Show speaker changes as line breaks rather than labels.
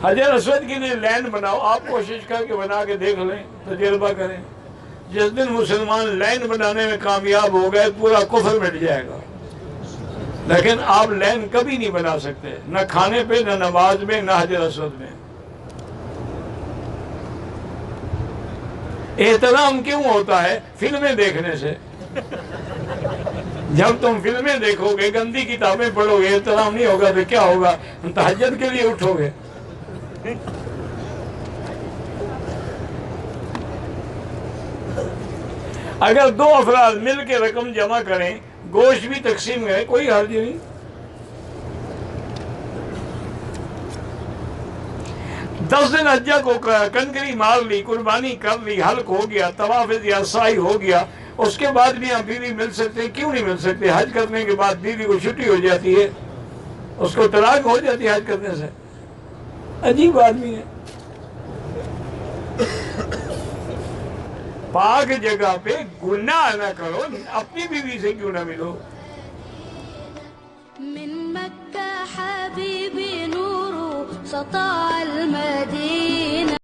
حجر اسود کے لیے لین بناؤ، آپ کوشش کر کے بنا کے دیکھ لیں، تجربہ کریں۔ جس دن مسلمان لین بنانے میں کامیاب ہو گئے پورا کفر مٹ جائے گا، لیکن آپ لین کبھی نہیں بنا سکتے، نہ کھانے پہ، نہ نماز میں، نہ حجر اسود میں۔ احترام کیوں ہوتا ہے؟ فلمیں دیکھنے سے۔ جب تم فلمیں دیکھو گے، گندی کتابیں پڑھو گے، احترام نہیں ہوگا تو کیا ہوگا؟ تہجد کے لیے اٹھو گے۔ اگر 2 افراد مل کے رقم جمع کریں، گوشت بھی تقسیم کریں، کوئی حرج نہیں۔ 10 دن حجہ کو کنکری مار لی، قربانی کر لی، حلق ہو گیا، طواف یا سعی ہو گیا، اس کے بعد بھی آپ بیوی مل سکتے ہیں؟ کیوں نہیں مل سکتے؟ حج کرنے کے بعد بیوی کو چھٹی ہو جاتی ہے، اس کو طلاق ہو جاتی ہے حج کرنے سے۔ عجیب آدمی ہے۔ پاک جگہ پہ گناہ نہ کرو، اپنی بیوی سے کیوں نہ ملو؟
من مکہ حبیبی نور سطع المدینہ